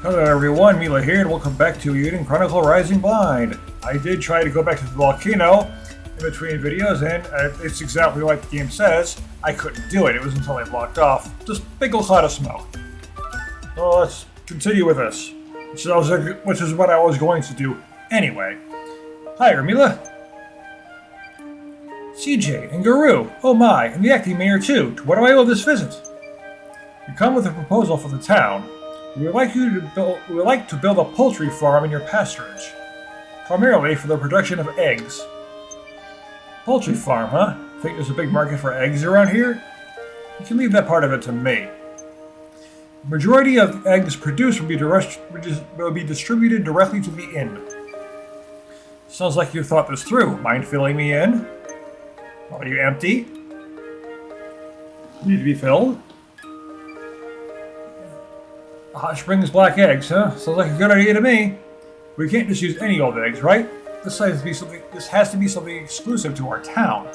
Hello everyone, Mila here, and welcome back to Eiyuden Chronicle Rising Blind. I did try to go back to the volcano in between videos, and it's exactly like the game says. I couldn't do it. It was until I blocked off. Just big old cloud of smoke. So let's continue with this, which is what I was going to do anyway. Hi, Mila. CJ and Guru. Oh my, and the acting mayor too. To what do I owe this visit? You come with a proposal for the town. We would like to build a poultry farm in your pasturage, primarily for the production of eggs. Poultry farm, huh? Think there's a big market for eggs around here? You can leave that part of it to me. The majority of eggs produced will be distributed directly to the inn. Sounds like you thought this through. Mind filling me in? Are you empty? Need to be filled? Hot Springs black eggs, huh? Sounds like a good idea to me. We can't just use any old eggs, right? This has to be something exclusive to our town.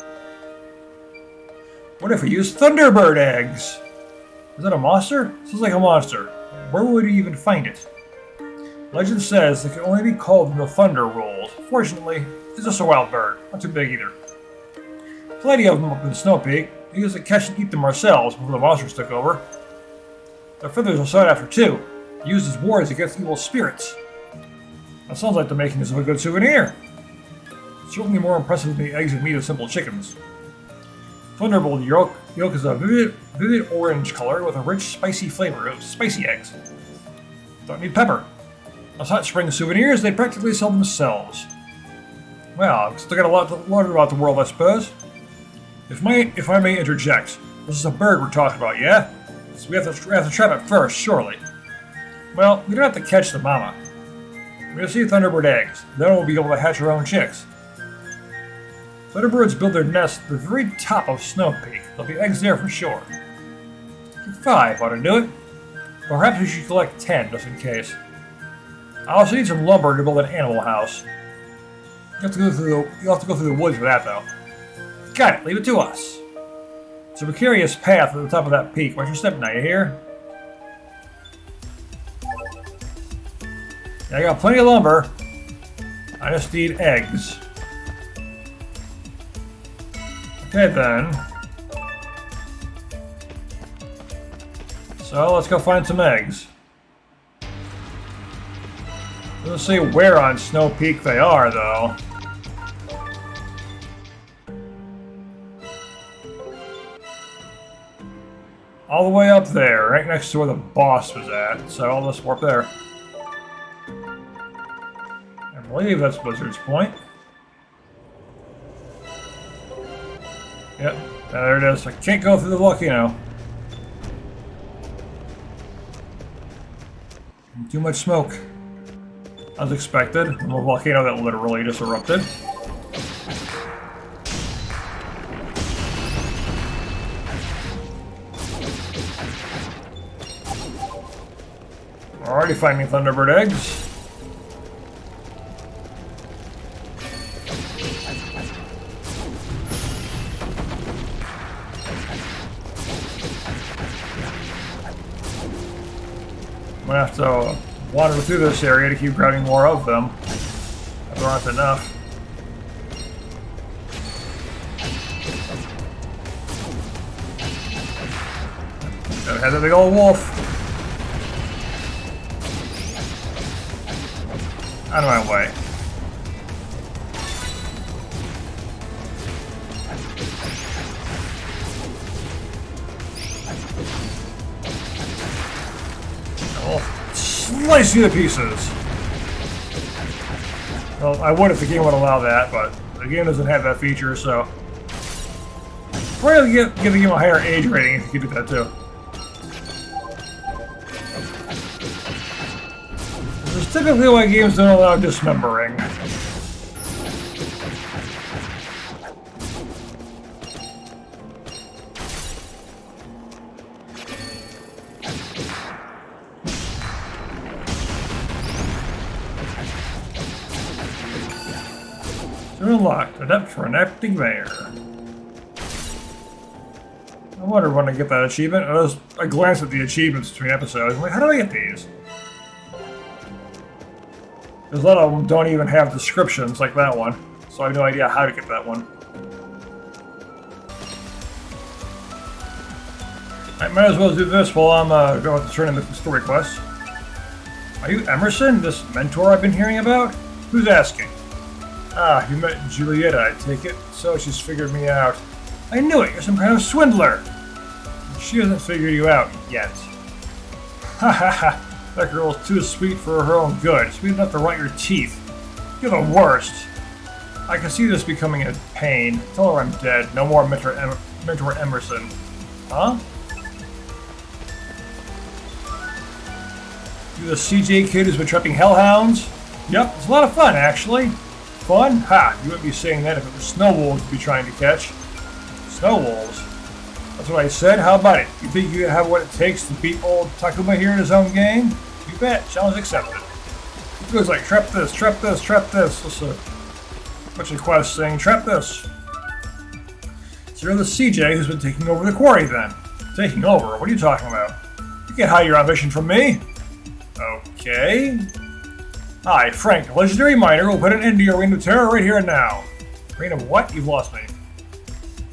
What if we use Thunderbird eggs? Is that a monster? Sounds like a monster. Where would we even find it? Legend says it can only be called in the Thunder Rolls. Fortunately, it's just a wild bird. Not too big either. Plenty of them up in Snow Peak. We used to catch and eat them ourselves before the monsters took over. Their feathers are sought after too, used as wards against evil spirits. That sounds like the makings of a good souvenir. Certainly more impressive than the eggs and meat of simple chickens. Thunderbolt yolk is a vivid orange color with a rich, spicy flavor. It was spicy eggs. Don't need pepper. As Hot Springs souvenirs, they practically sell themselves. Well, I've still got a lot to learn about the world, I suppose. If I may interject, this is a bird we're talking about, yeah? So we have to trap it first, surely. Well, we don't have to catch the mama. We're going to see Thunderbird eggs. Then we'll be able to hatch our own chicks. Thunderbirds build their nests at the very top of Snow Peak. There'll be eggs there for sure. 5 ought to do it. Perhaps we should collect 10, just in case. I also need some lumber to build an animal house. You'll have to go through the woods for that, though. Got it. Leave it to us. It's a precarious path at the top of that peak. Watch your step now, you hear? Yeah, I got plenty of lumber. I just need eggs. Okay then. So let's go find some eggs. Let's see where on Snow Peak they are, though. All the way up there, right next to where the boss was at. So I'll just warp there. I believe that's Blizzard's Point. Yep, there it is. I can't go through the volcano. Too much smoke. As expected, from a volcano that literally just erupted. We're already finding Thunderbird eggs. I'm gonna have to wander through this area to keep grabbing more of them. There aren't enough. Gotta have that big old wolf. Out of my way. I'll slice you to pieces. Well, I would if the game would allow that, but the game doesn't have that feature, so probably give the game a higher age rating if you could do that too. This is typically why games don't allow dismembering. To unlock, adapt for an acting mayor. I wonder when I get that achievement. I glanced at the achievements between episodes. I'm like, how do I get these? There's a lot of them don't even have descriptions like that one, so I have no idea how to get that one. I might as well do this while I'm going to turn in the story quest. Are you Emerson, this mentor I've been hearing about? Who's asking? Ah, you met Julieta, I take it. So she's figured me out. I knew it, you're some kind of swindler! She hasn't figured you out yet. Ha ha ha! That girl's too sweet for her own good. Sweet enough to rot your teeth. You're the worst. I can see this becoming a pain. Tell her I'm dead. No more Mentor Emerson. Huh? You the CJ kid who's been trapping hellhounds? Yep, it's a lot of fun, actually. Fun? Ha! You wouldn't be saying that if it was snow wolves you'd be trying to catch. Snow wolves? That's what I said. How about it? You think you have what it takes to beat old Takuma here in his own game? You bet. Challenge accepted. It goes like, trap this, trap this, trap this. That's a bunch of quests saying, trap this. So you're the CJ who's been taking over the quarry then. Taking over? What are you talking about? You can't hide your ambition from me. Okay. Hi, Frank, a legendary miner will put an end to your reign of terror right here and now. Reign of what? You've lost me.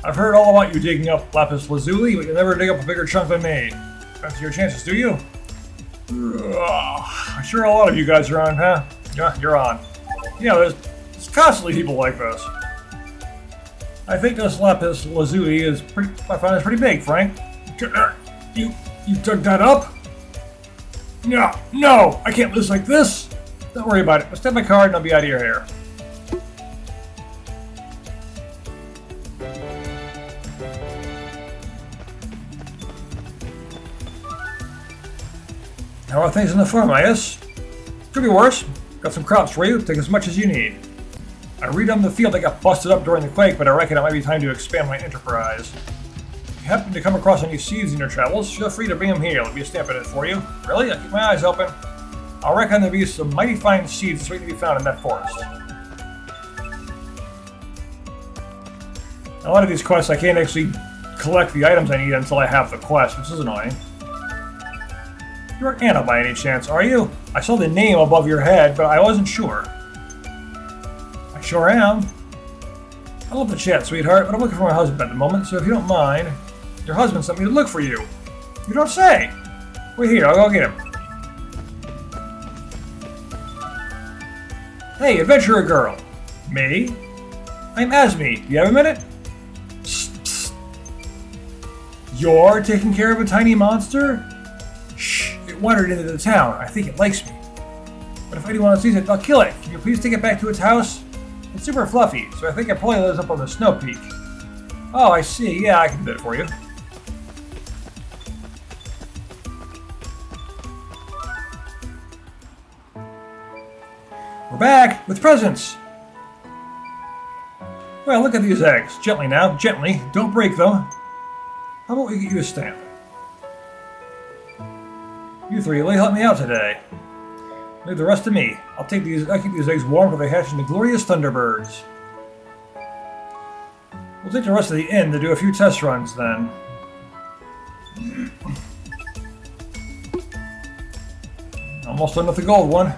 I've heard all about you digging up lapis lazuli, but you'll never dig up a bigger chunk than me. Fancy your chances, do you? I'm sure a lot of you guys are on, huh? Yeah, you're on. Yeah, there's constantly people like this. I think this lapis lazuli is I find it's pretty big, Frank. You dug that up? No, I can't lose like this. Don't worry about it. Just take my card and I'll be out of your hair. How are things in the farm, Ias? Could be worse. Got some crops for you. Take as much as you need. I redone the field that got busted up during the quake, but I reckon it might be time to expand my enterprise. If you happen to come across any seeds in your travels, feel free to bring them here. Let me stamp it for you. Really? I'll keep my eyes open. I reckon there'll be some mighty fine seeds waiting to be found in that forest. A lot of these quests I can't actually collect the items I need until I have the quest, which is annoying. You're Anna by any chance, are you? I saw the name above your head, but I wasn't sure. I sure am. I love the chat, sweetheart, but I'm looking for my husband at the moment, so if you don't mind, your husband sent me to look for you. You don't say. Wait here, I'll go get him. Hey, adventurer girl. Me? I'm Asmi. Do you have a minute? Psst, psst. You're taking care of a tiny monster? Shh, it wandered into the town. I think it likes me. But if anyone sees it, I'll kill it. Can you please take it back to its house? It's super fluffy, so I think it probably lives up on the snow peak. Oh, I see. Yeah, I can do it for you. We're back with presents. Well, look at these eggs. Gently now, gently. Don't break them. How about we get you a stamp? You three really helped me out today. Leave the rest to me. I'll keep these eggs warm till they hatch into glorious thunderbirds. We'll take the rest of the inn to do a few test runs then. Almost done with the gold one.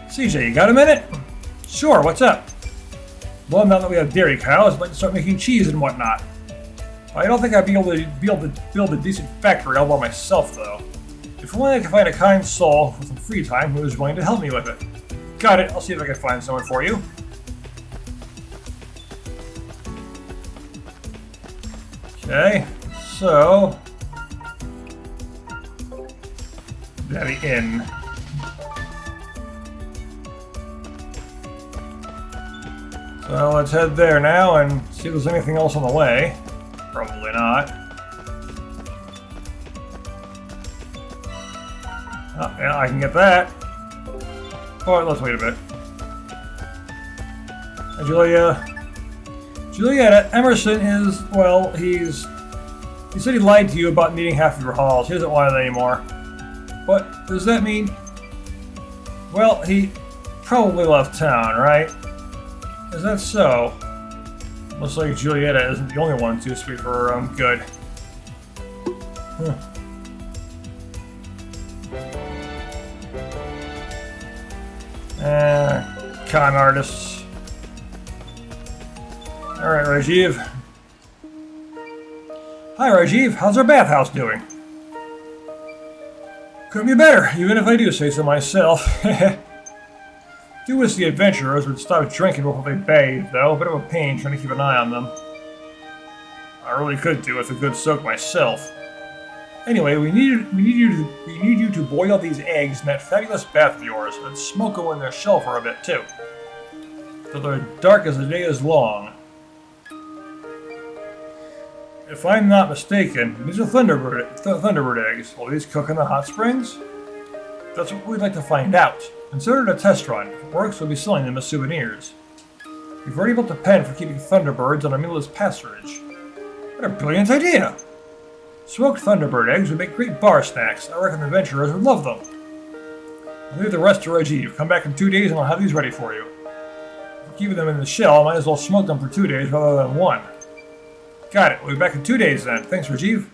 CJ, you got a minute? Sure, what's up? Well, now that we have dairy cows, I'd like to start making cheese and whatnot. I don't think I'd be able to build a decent factory all by myself, though. If only I could find a kind soul with some free time who is willing to help me with it. Got it, I'll see if I can find someone for you. Okay, so... Daddy Inn. So let's head there now and see if there's anything else on the way. Probably not. Oh, yeah, I can get that. Oh, let's wait a bit. Julieta, Emerson is, well, he said he lied to you about needing half of your halls. He doesn't want it anymore. What does that mean? Well, he probably left town, right? Is that so? Looks like Julieta isn't the only one too sweet for her own good. Con artists. Alright, Rajiv. Hi, Rajiv. How's our bathhouse doing? Couldn't be better, even if I do say so myself. Do wish the adventurers would stop drinking before they bathe, though. A bit of a pain trying to keep an eye on them. I really could do with a good soak myself. Anyway, we need you to boil these eggs in that fabulous bath of yours, and smoke them in their shell for a bit too. So they're dark as the day is long. If I'm not mistaken, these are Thunderbird eggs. Will these cook in the hot springs? That's what we'd like to find out. Consider it a test run. If it works, we'll be selling them as souvenirs. We've already built a pen for keeping Thunderbirds on a meatless pasturage. What a brilliant idea! Smoked Thunderbird eggs would make great bar snacks. I reckon the adventurers would love them. I'll leave the rest to Rajiv. Come back in 2 days and I'll have these ready for you. If we're keeping them in the shell, I might as well smoke them for 2 days rather than 1. Got it. We'll be back in 2 days then. Thanks, Rajiv.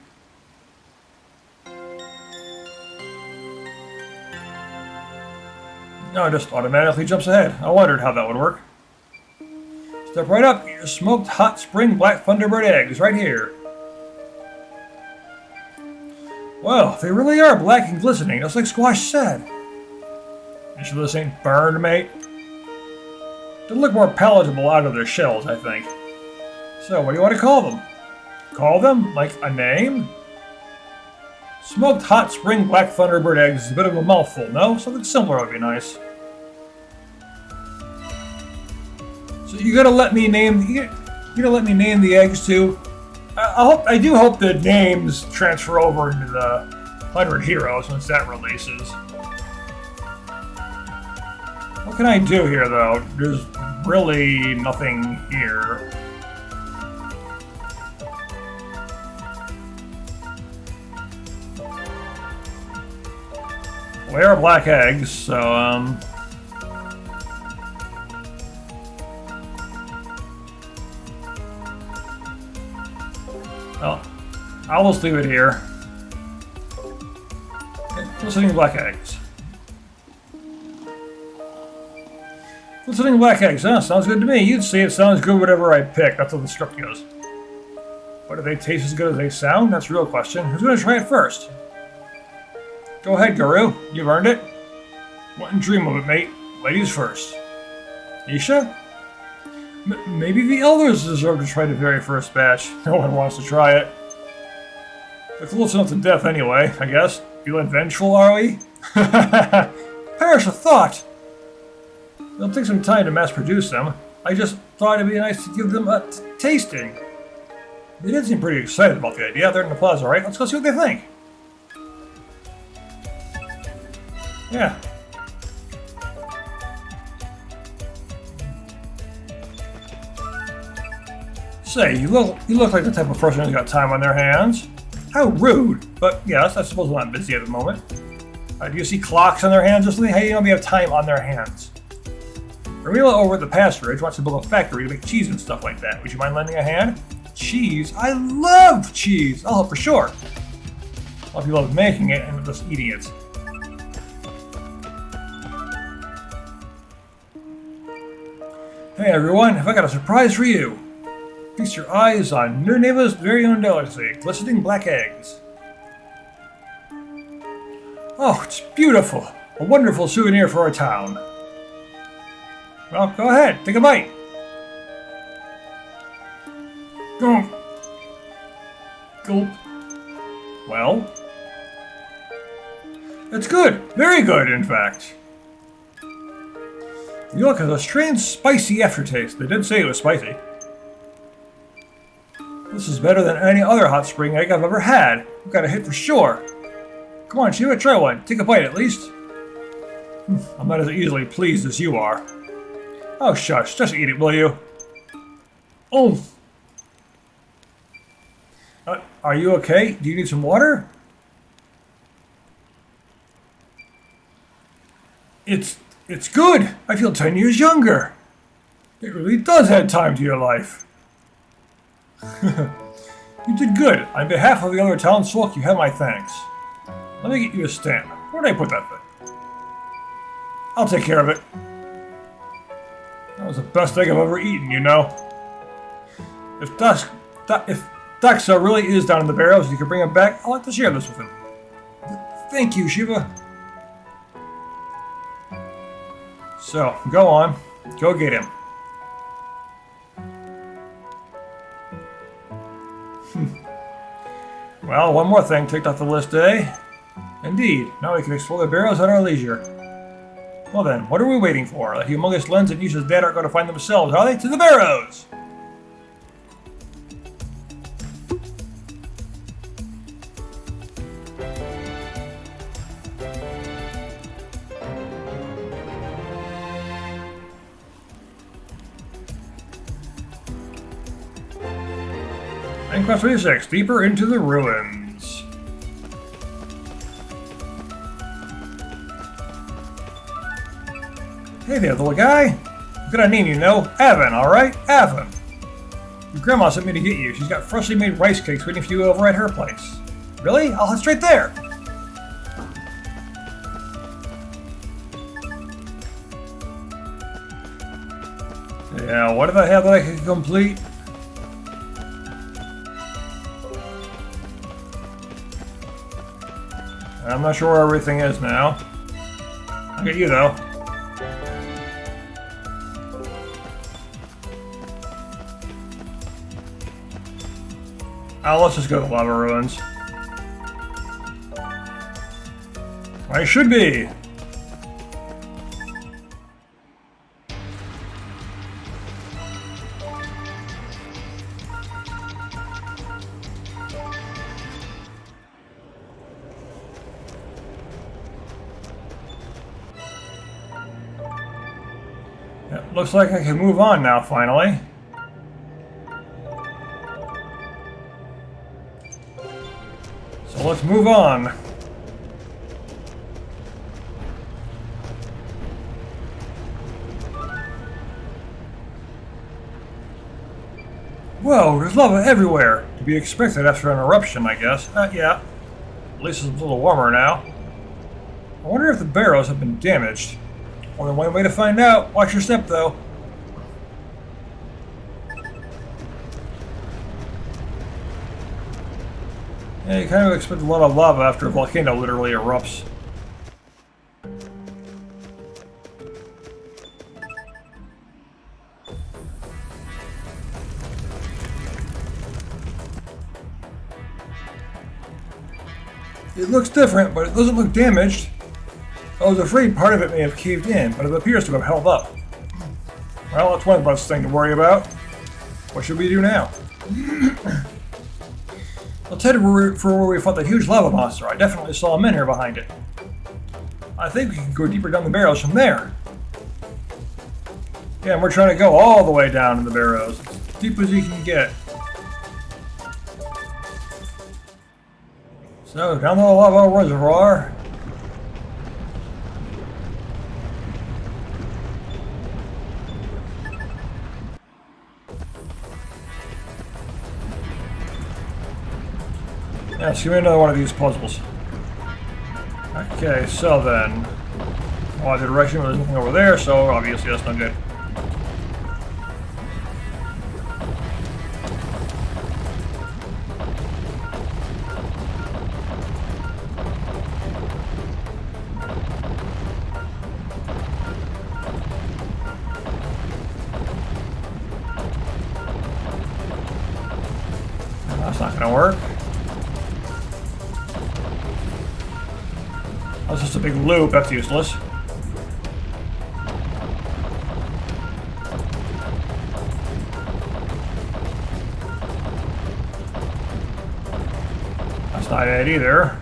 No, it just automatically jumps ahead. I wondered how that would work. Step right up. Get your smoked hot spring black Thunderbird eggs right here. Well, they really are black and glistening, just like Squash said. You sure this ain't burned, mate? They'll look more palatable out of their shells, I think. So, what do you want to call them? Call them? Like a name? Smoked hot spring black Thunderbird eggs is a bit of a mouthful, no? Something simpler would be nice. So you gotta let me name the eggs too. I do hope the names transfer over into the 100 Heroes once that releases. What can I do here though? There's really nothing here. Well, they are black eggs, so well, I'll just leave it here. Glistening black eggs. Glistening black eggs, huh? Sounds good to me. You'd say it sounds good whatever I pick. That's how the script goes. But do they taste as good as they sound? That's the real question. Who's going to try it first? Go ahead, Guru. You've earned it. Wouldn't dream of it, mate. Ladies first. Isha? Maybe the elders deserve to try the very first batch. No one wants to try it. They're close enough to death anyway, I guess. Feeling vengeful, are we? Perish of thought! It'll take some time to mass produce them. I just thought it'd be nice to give them a tasting. They did seem pretty excited about the idea. They're in the plaza, right? Let's go see what they think. Yeah. Say, you look like the type of person who's got time on their hands. How rude! But yes, I suppose I'm not busy at the moment. Do you see clocks on their hands or something? How do you know they have time on their hands? Ramila over at the pasturage wants to build a factory to make cheese and stuff like that. Would you mind lending a hand? Cheese? I love cheese! I'll help for sure. A lot of people love making it and just eating it. Hey everyone, have I got a surprise for you? Feast your eyes on Nirneva's very own delicacy, glistening black eggs. Oh, it's beautiful! A wonderful souvenir for our town. Well, go ahead, take a bite. Gulp. Gulp. Well? It's good! Very good, in fact. The yolk has a strange spicy aftertaste. They did say it was spicy. This is better than any other hot spring egg I've ever had. I've got a hit for sure. Come on, Shiva, try one. Take a bite at least. I'm not as easily pleased as you are. Oh, shush. Just eat it, will you? Oh. Are you okay? Do you need some water? It's good. I feel 10 years younger. It really does add time to your life. You did good. On behalf of the other townsfolk, you have my thanks. Let me get you a stamp. Where did I put that thing? I'll take care of it. That was the best egg I've ever eaten, you know. If Daxa really is down in the barrels, you can bring him back. I'd like to share this with him. Thank you, Shiva. So, go on. Go get him. Well, one more thing ticked off the list, eh? Indeed. Now we can explore the barrows at our leisure. Well then, what are we waiting for? The humongous lens and Yusha's dad aren't going to find themselves, are they? To the barrows! Quest 26, deeper into the ruins. Hey there, little guy. What can I name you know? Avon, alright? Avon. Your grandma sent me to get you. She's got freshly made rice cakes waiting for you over at her place. Really? I'll head straight there. Yeah, what did I have that I could complete? I'm not sure where everything is now. Look at you, though. Let's just go to the lava ruins. I should be. Looks like I can move on now, finally. So let's move on. Whoa, there's lava everywhere. To be expected after an eruption, I guess. Yeah. At least it's a little warmer now. I wonder if the barrows have been damaged. Only one way to find out. Watch your step, though. Yeah, you kind of expect a lot of lava after a volcano literally erupts. It looks different, but it doesn't look damaged. I was afraid part of it may have caved in, but it appears to have held up. Well, that's one less thing to worry about. What should we do now? Let's head for where we fought the huge lava monster. I definitely saw a man here behind it. I think we can go deeper down the barrows from there. Yeah, and we're trying to go all the way down in the barrows. As deep as you can get. So, down the lava reservoir. Yes, give me another one of these puzzles. Okay, so then... Well, the direction, there's nothing over there, so obviously that's not good. That's not gonna work. That's just a big loop, that's useless. That's not it either.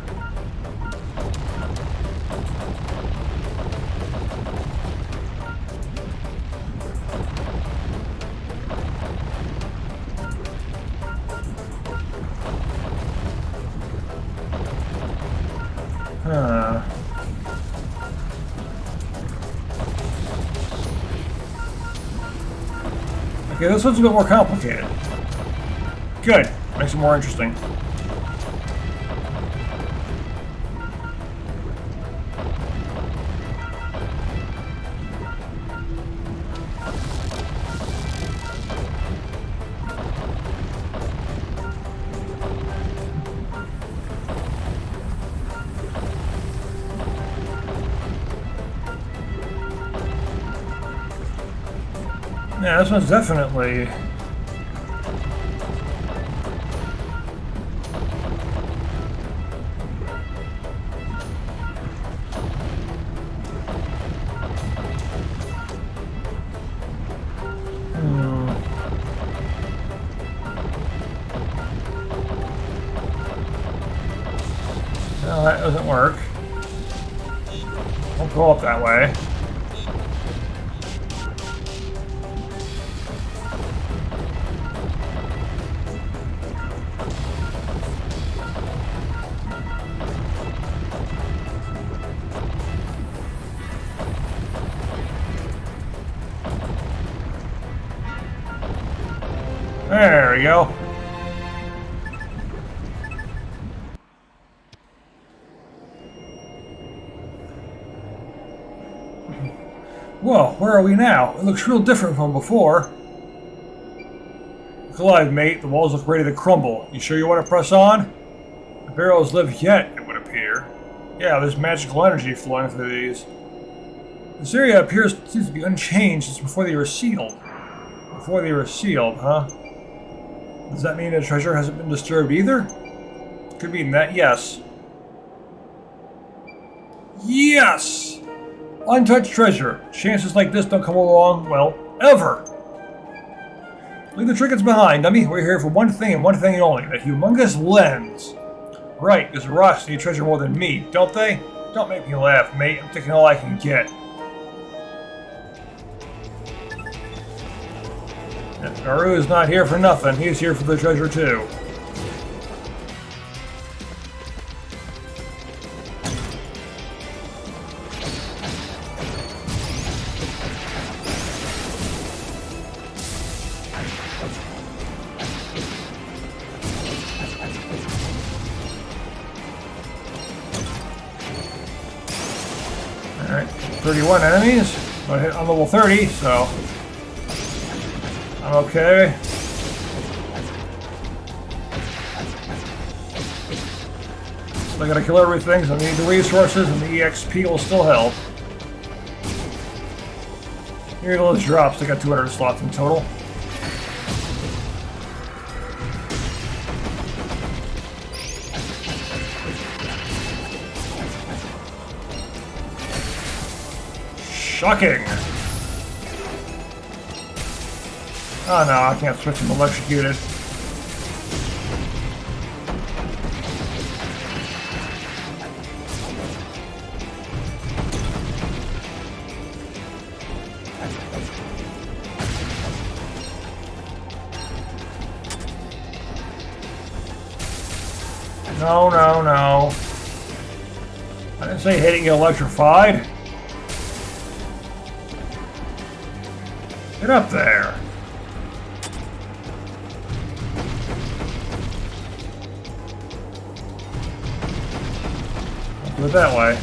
Okay, this one's a bit more complicated. Good. Makes it more interesting. Yeah, this one's definitely... No, that doesn't work. Don't go up that way. There we go. Whoa, where are we now? It looks real different from before. Look alive, mate. The walls look ready to crumble. You sure you want to press on? The barrels live yet, it would appear. Yeah, there's magical energy flowing through these. This area seems to be unchanged since before they were sealed. Before they were sealed, huh? Does that mean the treasure hasn't been disturbed either? Could mean that, yes. Yes! Untouched treasure. Chances like this don't come along, well, ever. Leave the trinkets behind, dummy. We're here for one thing and one thing only, that humongous lens. Right, because rocks need treasure more than me, don't they? Don't make me laugh, mate. I'm taking all I can get. Naru is not here for nothing. He's here for the treasure, too. Alright, 31 enemies. I hit on level 30, so I'm okay. Still gotta kill everything, so I need the resources, and the EXP will still help. Here are those drops. I got 200 slots in total. Shocking! Oh no, I can't switch him electrocuted. No, no, no. I didn't say hitting you electrified. Get up there. I'll do it that way.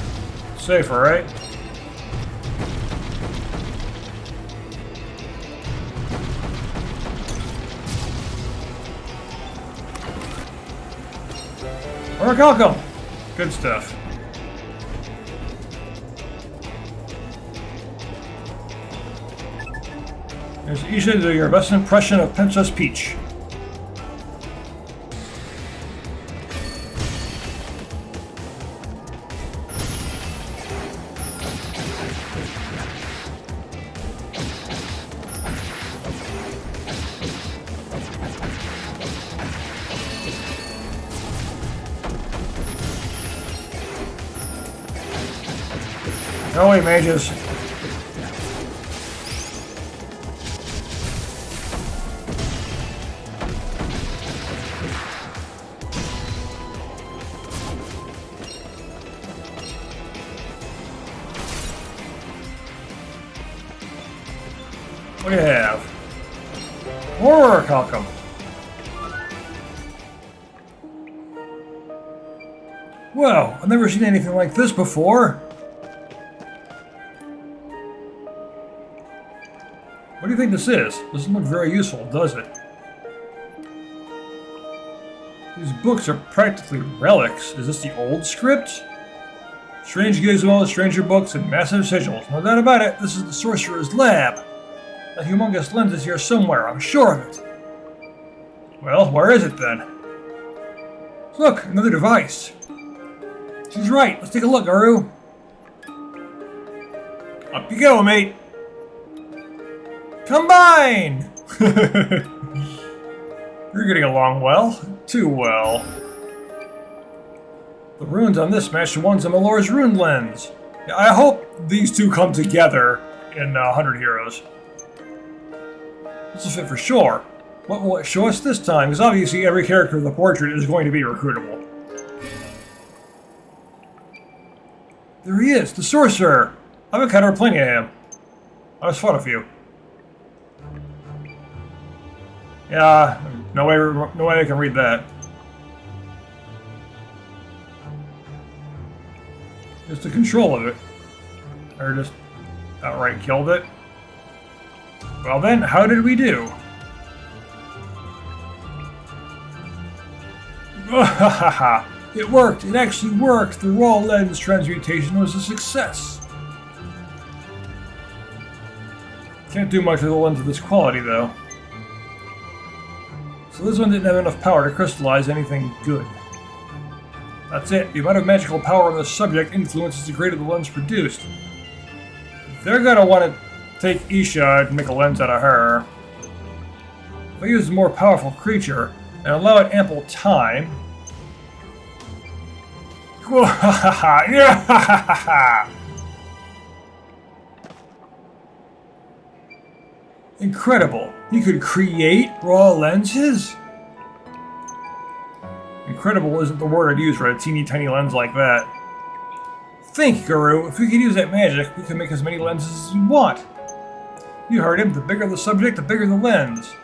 Safer, right? Orichalcum! Good stuff. Here's easy to do your best impression of Princess Peach. Go away, mages. What do you have? More Orichalcum. Well, I've never seen anything like this before. What do you think this is? Doesn't look very useful, does it? These books are practically relics. Is this the old script? Strange gizmos, stranger books, and massive sigils. No doubt about it, this is the sorcerer's lab. That humongous lens is here somewhere, I'm sure of it. Well, where is it then? Look, another device. She's right, let's take a look, Guru. Up you go, mate. Combine! You're getting along well. Too well. The runes on this match the ones on Melora's rune lens. Yeah, I hope these two come together in 100 Heroes. This will fit for sure. What will it show us this time? Because obviously every character in the portrait is going to be recruitable. There he is, the sorcerer! I've encountered plenty of him. I just fought a few. Yeah, no way I can read that. Just the control of it. Or just outright killed it. Well then, how did we do? It worked! It actually worked! The raw lens transmutation was a success! Can't do much with a lens of this quality, though. So this one didn't have enough power to crystallize anything good. That's it. The amount of magical power on the subject influences the grade of the lens produced. They're gonna want to take Isha and make a lens out of her. If I use a more powerful creature and allow it ample time... Incredible! You could create raw lenses? Incredible isn't the word I'd use for a teeny tiny lens like that. Think, Guru, if we could use that magic, we could make as many lenses as we want. You heard him, the bigger the subject, the bigger the lens.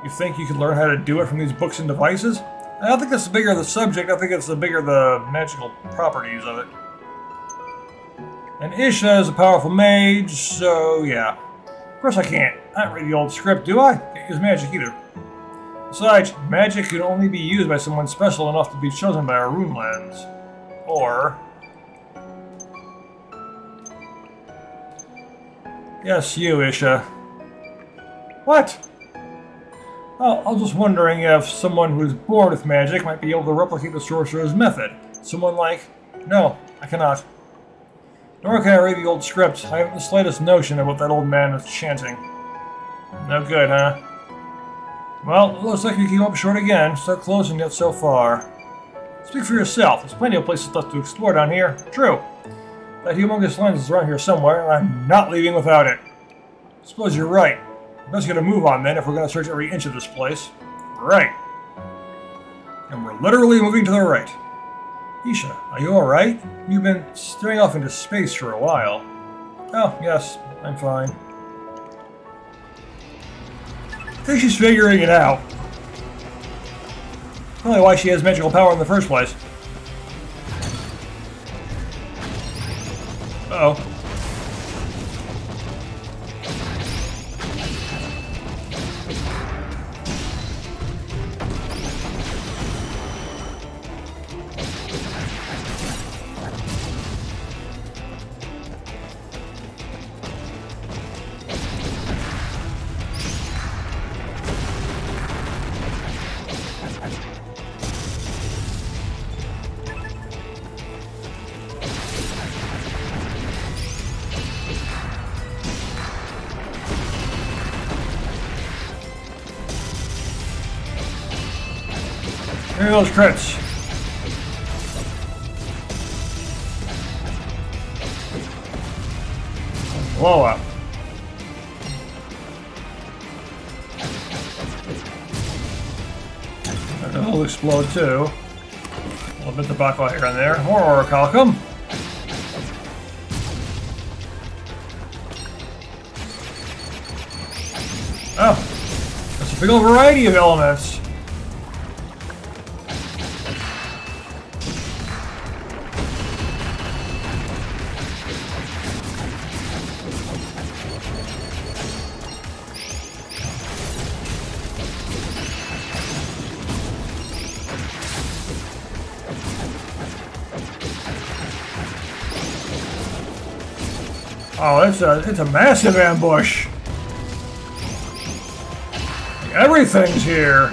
You think you could learn how to do it from these books and devices? I don't think it's the bigger the subject, I think it's the bigger the magical properties of it. And Isha is a powerful mage, so yeah. Of course I can't. I don't read the old script, do I? Can't use magic either. Besides, magic can only be used by someone special enough to be chosen by a rune lens. Or... Yes, you, Isha. What? Oh, I was just wondering if someone who is born with magic might be able to replicate the sorcerer's method. Someone like... No, I cannot. Nor can I read the old script. I haven't the slightest notion of what that old man is chanting. No good, huh? Well, it looks like you came up short again. So close and yet so far. Speak for yourself. There's plenty of places left to explore down here. True. That humongous lens is around here somewhere, and I'm not leaving without it. Suppose you're right. Best get a move on then if we're going to search every inch of this place. Right. And we're literally moving to the right. Isha, are you alright? You've been staring off into space for a while. Oh, yes, I'm fine. I think she's figuring it out. Probably why she has magical power in the first place. Uh-oh. Here are those crits. Blow up. It'll explode too. A little bit of tobacco here and there. More orichalcum. Oh, there's a big old variety of elements. Oh, it's a massive ambush. Everything's here.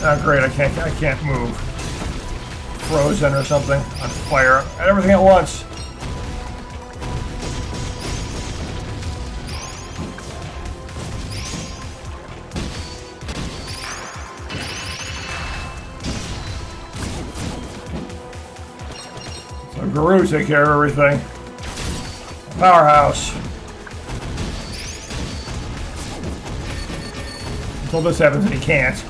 Oh great, I can't move. Frozen or something. On fire. Everything at once. So Guru take care of everything. Powerhouse. Until this happens and he can't.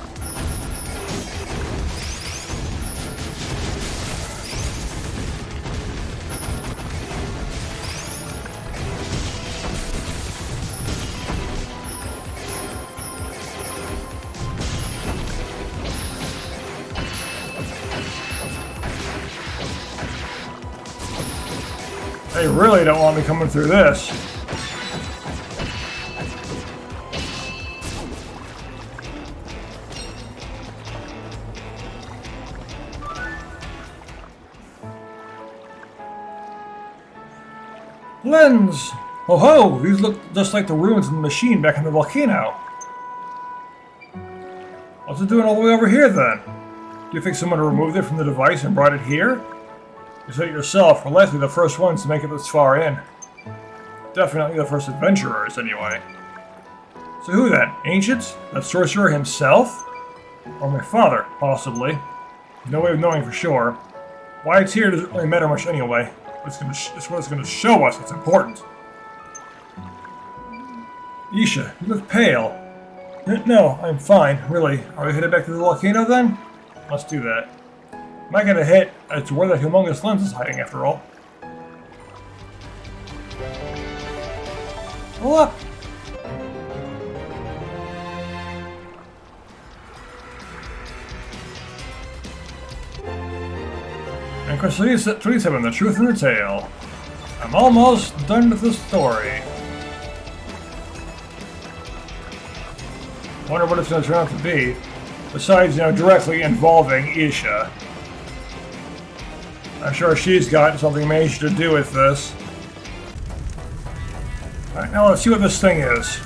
They really don't want me coming through this. Lens! Oh ho! These look just like the ruins of the machine back in the volcano. What's it doing all the way over here then? Do you think someone removed it from the device and brought it here? You said it yourself, we're likely the first ones to make it this far in. Definitely the first adventurers, anyway. So who then? Ancients? That sorcerer himself? Or my father, possibly. No way of knowing for sure. Why it's here doesn't really matter much anyway. It's what it's going to show us that's important. Isha, you look pale. No, I'm fine, really. Are we headed back to the volcano then? Let's do that. Might get a hit as to where the humongous lens is hiding after all. Look! And Chris 27, the truth in the tale. I'm almost done with the story. Wonder what it's going to turn out to be, besides, directly involving Isha. I'm sure she's got something major to do with this. Alright, now let's see what this thing is.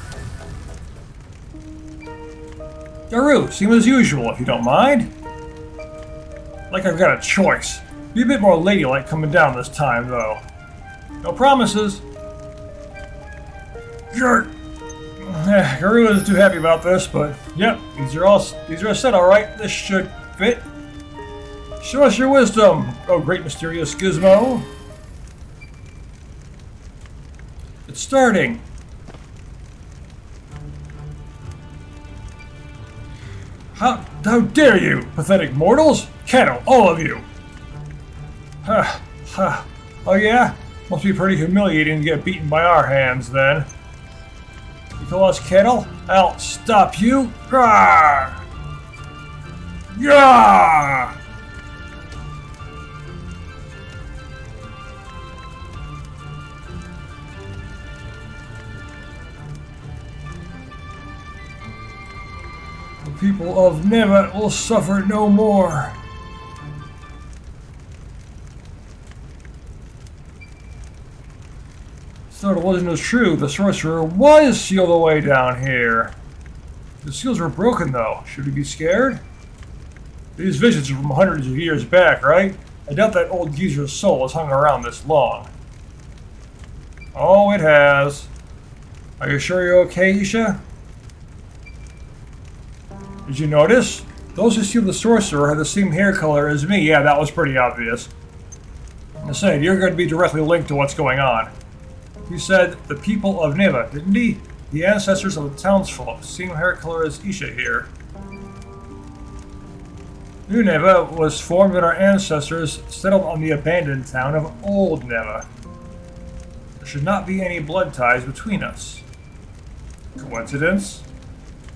Guru, seem as usual, if you don't mind. Like I've got a choice. Be a bit more ladylike coming down this time, though. No promises. Sure. Guru isn't too happy about this, but yep, these are set all right. This should fit. Show us your wisdom, oh great mysterious gizmo. It's starting. How dare you, pathetic mortals! Cattle, all of you! Oh yeah? Must be pretty humiliating to get beaten by our hands, then. You call us cattle? I'll stop you! Rawr! Yeah! The people of Neva will suffer no more. So the legend is true, the sorcerer was sealed away down here. The seals were broken though. Should we be scared? These visions are from hundreds of years back, right? I doubt that old geezer's soul has hung around this long. Oh, it has. Are you sure you're okay, Isha? Did you notice? Those who sealed the sorcerer had the same hair color as me. Yeah, that was pretty obvious. I said, you're going to be directly linked to what's going on. He said the people of Neva, didn't he? The ancestors of the townsfolk, same hair color as Isha here. New Neva was formed when our ancestors settled on the abandoned town of Old Neva. There should not be any blood ties between us. Coincidence?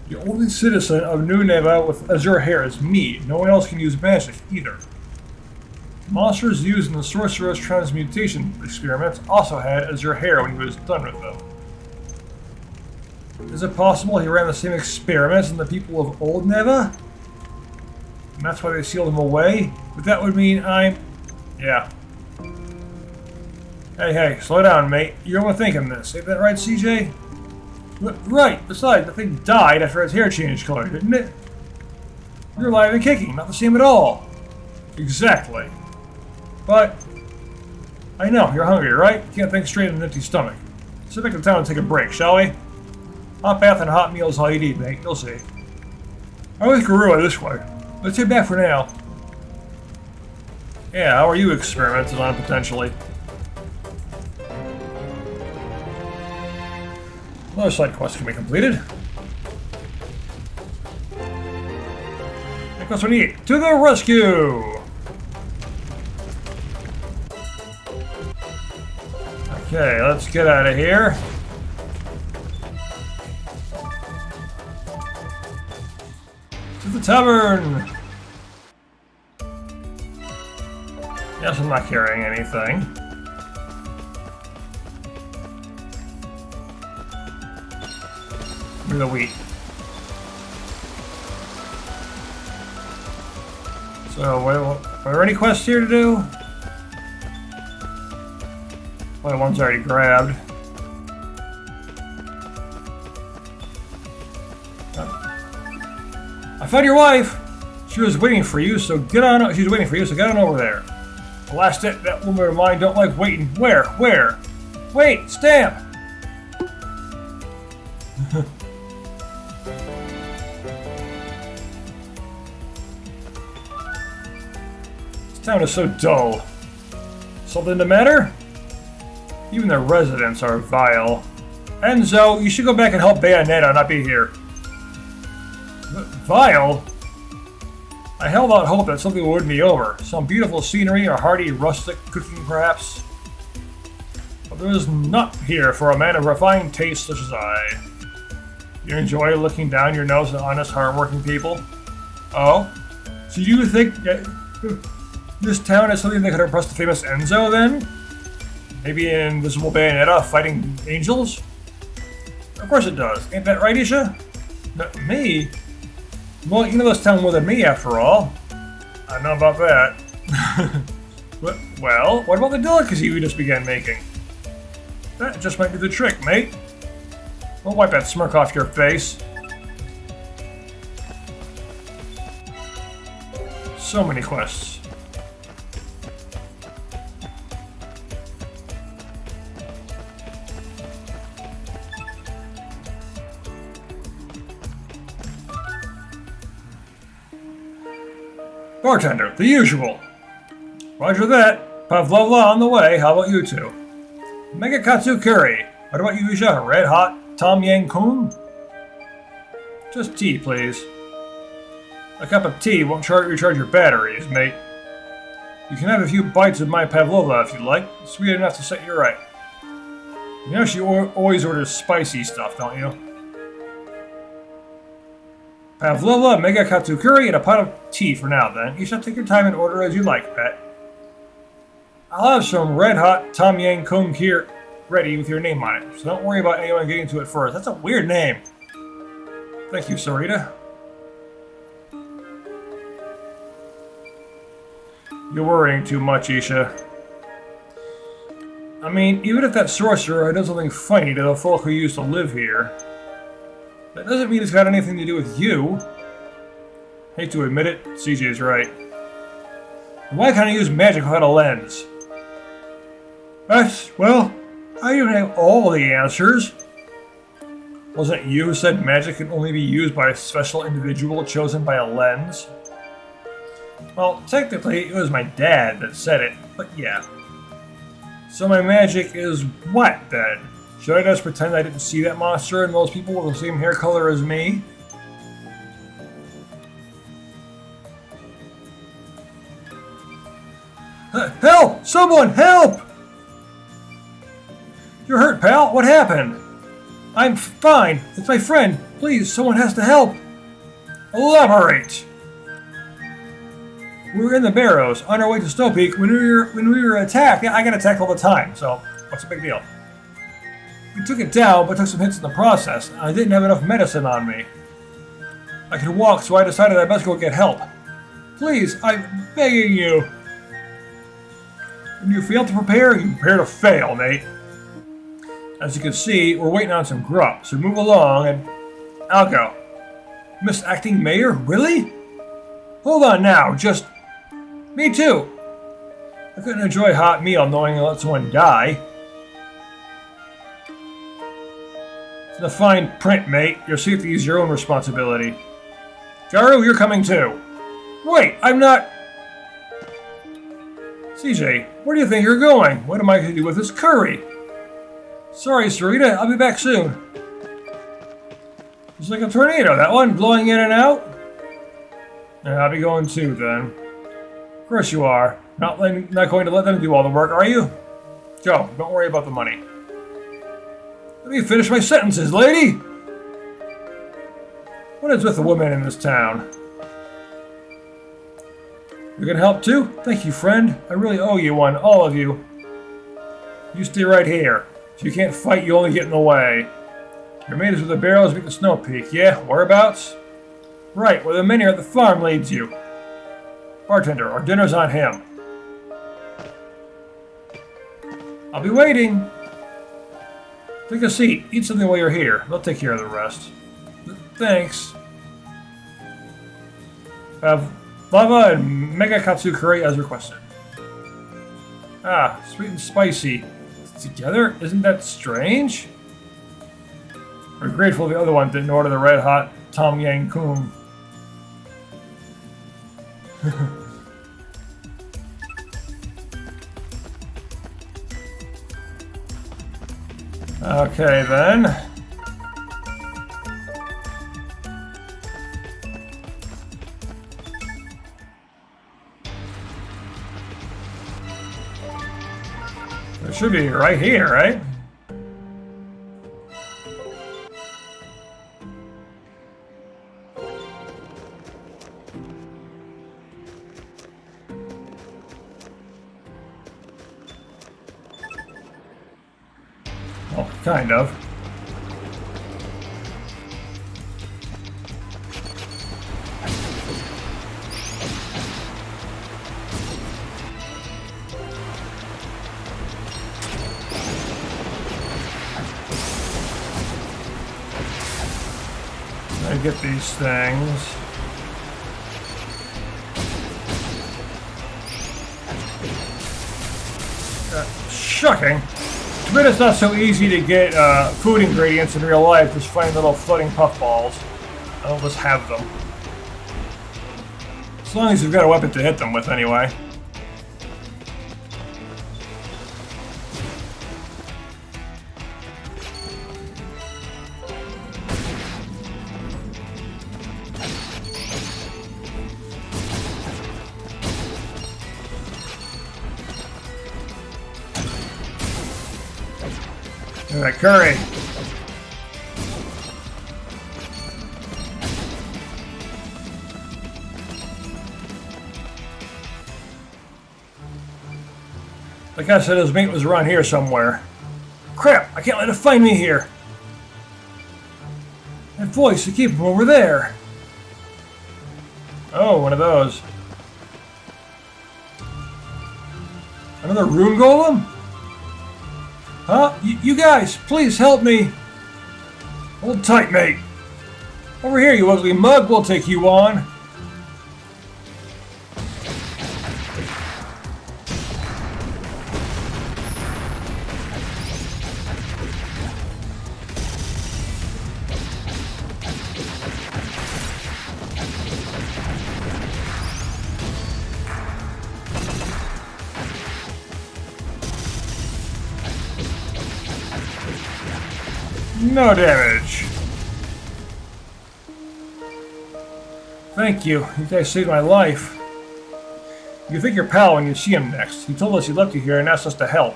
The only citizen of New Neva with azure hair is me. No one else can use magic either. Monsters used in the sorcerer's transmutation experiments also had azure hair when he was done with them. Is it possible he ran the same experiments in the people of Old Neva? And that's why they sealed him away? But that would mean I'm... yeah. Hey, slow down, mate. You're overthinking this. Ain't that right, CJ? Right. Besides, the thing died after its hair changed color, didn't it? You're alive and kicking. Not the same at all. Exactly. But I know, you're hungry, right? You can't think straight on an empty stomach. Sit back in town and take a break, shall we? Hot bath and hot meals all you need, mate. You'll see. I'm with Gorilla this way. Let's head back for now. Yeah, how are you experimenting on potentially? Another side quest can be completed. Quest we need. To the rescue! Okay, let's get out of here. To the tavern! Yes, I'm not carrying anything. Give me the wheat. So, are there any quests here to do? Well, one's already grabbed. I found your wife! She was waiting for you, so get on. She's waiting for you, so get on over there. The last step, that woman of mine don't like waiting. Where? Wait, stamp! This town is so dull. Something the matter? Even the residents are vile. Enzo, you should go back and help Bayonetta not be here. Vile? I held out hope that something would win me over. Some beautiful scenery or hearty rustic cooking, perhaps. But there is not here for a man of refined taste such as I. You enjoy looking down your nose at honest, hard-working people? Oh? So you think this town is something that could impress the famous Enzo, then? Maybe an invisible Bayonetta fighting angels? Of course it does. Ain't that right, Isha? Me? Well, you know this town more than me, after all. I know about that. Well, what about the delicacy we just began making? That just might be the trick, mate. Don't wipe that smirk off your face. So many quests. Bartender, the usual. Roger that. Pavlova on the way. How about you two? Mega Katsu curry. What about you, Isha? Red hot Tom Yang Kung? Just tea, please. A cup of tea won't recharge your batteries, mate. You can have a few bites of my Pavlova if you like. Sweet enough to set you right. You know she always orders spicy stuff, don't you? Pavlova, Mega Katsu curry, and a pot of tea for now, then. You should take your time and order as you like, pet. I'll have some red-hot Tom Yang Kung here ready with your name on it, so don't worry about anyone getting to it first. That's a weird name. Thank you, Sarita. You're worrying too much, Isha. I mean, even if that sorcerer had done something funny to the folk who used to live here, that doesn't mean it's got anything to do with you. Hate to admit it, CJ's right. Why can't I use magic without a lens? Well, I don't have all the answers. Wasn't it you who said magic can only be used by a special individual chosen by a lens? Well, technically, it was my dad that said it, but yeah. So my magic is what, then? Should I just pretend I didn't see that monster and those people with the same hair color as me? Help! Someone, help! You're hurt, pal. What happened? I'm fine. It's my friend. Please, someone has to help. Elaborate! We were in the Barrows, on our way to Snow Peak, when we were attacked. Yeah, I get attacked all the time, so what's the big deal? We took it down, but took some hits in the process. I didn't have enough medicine on me. I could walk, so I decided I best go get help. Please, I'm begging you. When you fail to prepare, you prepare to fail, mate. As you can see, we're waiting on some grub, so move along and I'll go. Miss Acting Mayor? Really? Hold on now, just... Me too. I couldn't enjoy a hot meal knowing I let someone die. It's the fine print, mate. Your safety is your own responsibility. Garu, you're coming too. Wait, I'm not... CJ, where do you think you're going? What am I going to do with this curry? Sorry, Sarita, I'll be back soon. It's like a tornado, that one, blowing in and out. Yeah, I'll be going too, then. Of course you are. Not going to let them do all the work, are you? Go, don't worry about the money. Let me finish my sentences, lady! What is with the women in this town? You can help too? Thank you, friend. I really owe you one, all of you. You stay right here. If you can't fight, you only get in the way. Your mate is with the barrels meet the snow peak, yeah? Whereabouts? Right, where the men here at the farm leads you. Bartender, our dinner's on him. I'll be waiting. Take a seat. Eat something while you're here. They'll take care of the rest. Thanks. Have lava and mega katsu curry as requested. Ah, sweet and spicy. Together? Isn't that strange? We're grateful the other one didn't order the red hot Tom Yang Kung. Okay then. It should be right here, right? Well, kind of. I get these things. Shocking. Too bad it's not so easy to get food ingredients in real life. Just find little floating puffballs. I'll just have them. As long as you've got a weapon to hit them with, anyway. Look at that curry. Like I said, his mate was around here somewhere. Crap! I can't let it find me here. That voice, you keep him over there. Oh, one of those. Another rune golem? Huh? You guys, please help me. Hold tight, mate. Over here, you ugly mug. We'll take you on. No damage. Thank you. You guys saved my life. You think your pal when you see him next. He told us he left you here and asked us to help.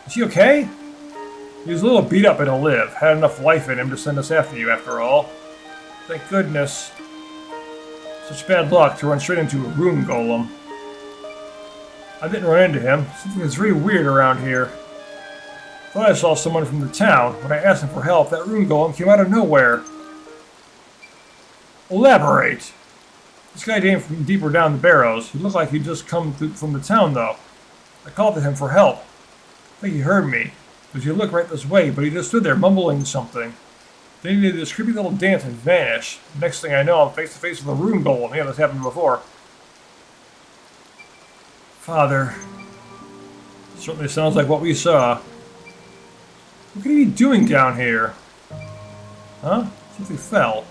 Is he okay? He was a little beat up but he'll live. Had enough life in him to send us after you after all. Thank goodness. Such bad luck to run straight into a rune golem. I didn't run into him. Something is very weird around here. Thought I saw someone from the town. When I asked him for help, that rune golem came out of nowhere. Elaborate. This guy came from deeper down the barrows. He looked like he'd just come from the town, though. I called to him for help. I think he heard me, because he looked right this way, but he just stood there mumbling something. Then he did this creepy little dance and vanished. Next thing I know, I'm face to face with a rune golem. Yeah, this happened before. Father. Certainly sounds like what we saw. What could he be doing down here? Huh? Something fell.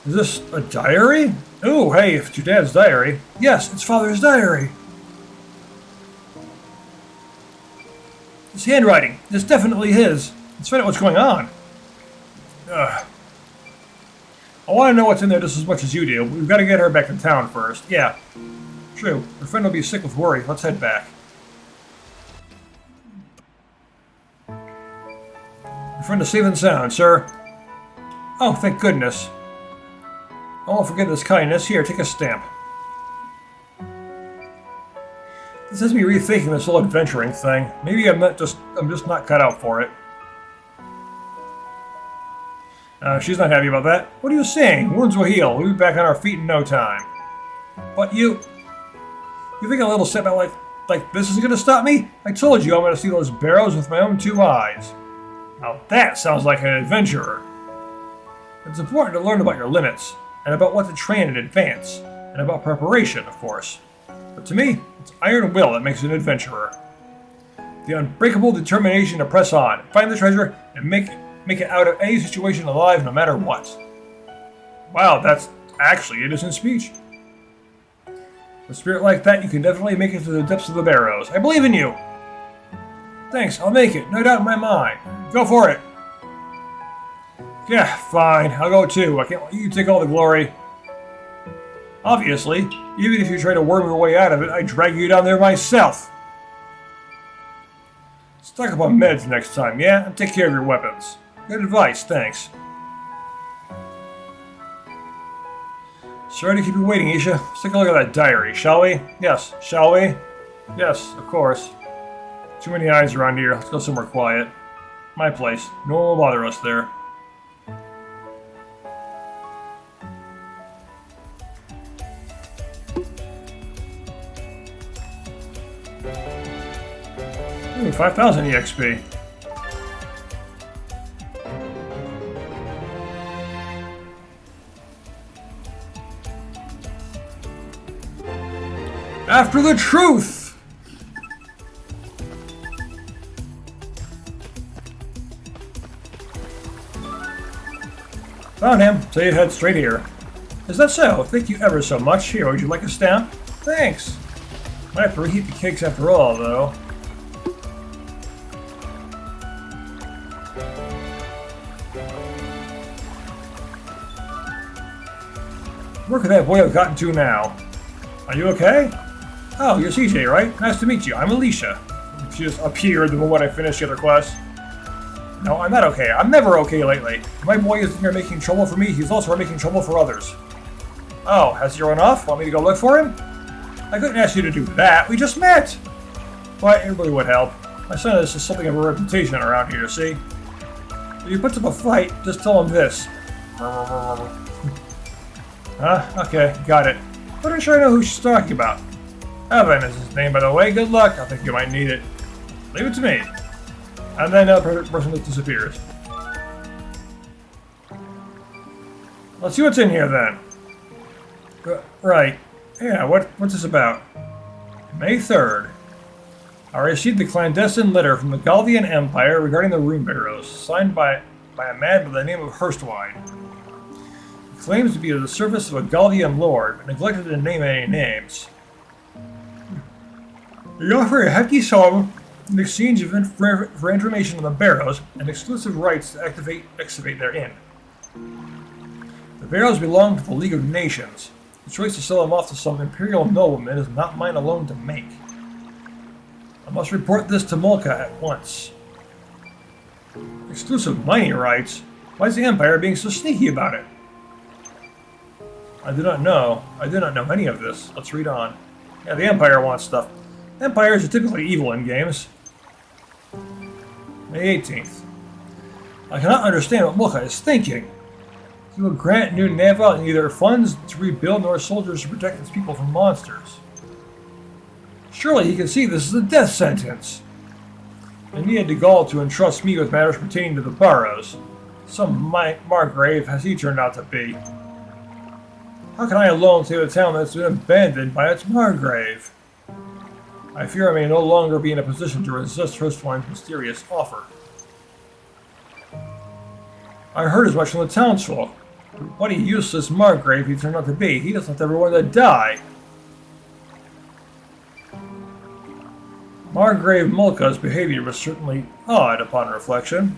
Is this a diary? Oh, hey, if it's your dad's diary. Yes, it's Father's diary. His handwriting. It's definitely his. Let's find out what's going on. Ugh. I want to know what's in there just as much as you do. We've got to get her back to town first. Yeah. True. Her friend will be sick with worry. Let's head back. Your friend is safe and sound, sir. Oh, thank goodness. I won't forget this kindness. Here, take a stamp. This has me rethinking this whole adventuring thing. Maybe I'm just not cut out for it. She's not happy about that. What are you saying? Wounds will heal. We'll be back on our feet in no time. But you think a little setback like this is going to stop me? I told you I'm going to see those barrows with my own 2 eyes. Now that sounds like an adventurer. It's important to learn about your limits, and about what to train in advance, and about preparation, of course. But to me, it's iron will that makes an adventurer. The unbreakable determination to press on, find the treasure, and make it out of any situation alive no matter what. Wow, that's actually innocent speech. With a spirit like that, you can definitely make it to the depths of the barrows. I believe in you! Thanks, I'll make it, no doubt in my mind. Go for it! Yeah, fine, I'll go too. I can't let you take all the glory. Obviously, even if you try to worm your way out of it, I'd drag you down there myself. Stock up on meds next time, yeah? And take care of your weapons. Good advice, thanks. Sorry to keep you waiting, Isha. Let's take a look at that diary, shall we? Yes, shall we? Yes, of course. Too many eyes around here. Let's go somewhere quiet. My place. No one will bother us there. Ooh, 5,000 EXP. After the truth! Found him, so you'd head straight here. Is that so? Thank you ever so much. Here, would you like a stamp? Thanks! Might have to reheat the cakes after all, though. Where could that boy have gotten to now? Are you okay? Oh, you're CJ, right? Nice to meet you. I'm Alicia. She just appeared the moment I finished the other quest. No, I'm not okay. I'm never okay lately. If my boy isn't here making trouble for me, he's also making trouble for others. Oh, has he run off? Want me to go look for him? I couldn't ask you to do that. We just met. Why, everybody would help. My son is just something of a reputation around here, see? If he puts up a fight, just tell him this. Huh? Okay, got it. But I'm sure I know who she's talking about. Evan is his name, by the way. Good luck. I think you might need it. Leave it to me. And then the person just disappears. Let's see what's in here, then. Right. Yeah, what's this about? May 3rd. I received the clandestine letter from the Galdian Empire regarding the rune barrows, signed by a man by the name of Hurstwine. He claims to be at the service of a Galdian lord, but neglected to name any names. They offer a hefty sum in exchange for information on the barrows and exclusive rights to excavate therein. The barrows belong to the League of Nations. The choice to sell them off to some imperial nobleman is not mine alone to make. I must report this to Mulka at once. Exclusive mining rights? Why is the Empire being so sneaky about it? I do not know. I do not know any of this. Let's read on. Yeah, the Empire wants stuff. Empires are typically evil in games. May 18th. I cannot understand what Mulka is thinking. He will grant New Neva neither funds to rebuild nor soldiers to protect its people from monsters. Surely he can see this is a death sentence. And he had the gall to entrust me with matters pertaining to the Burrows. Some Margrave has he turned out to be. How can I alone save a town that's been abandoned by its Margrave? I fear I may no longer be in a position to resist Hurstwine's mysterious offer. I heard as much from the townsfolk. What a useless Margrave he turned out to be. He just left everyone to die. Margrave Mulca's behavior was certainly odd upon reflection.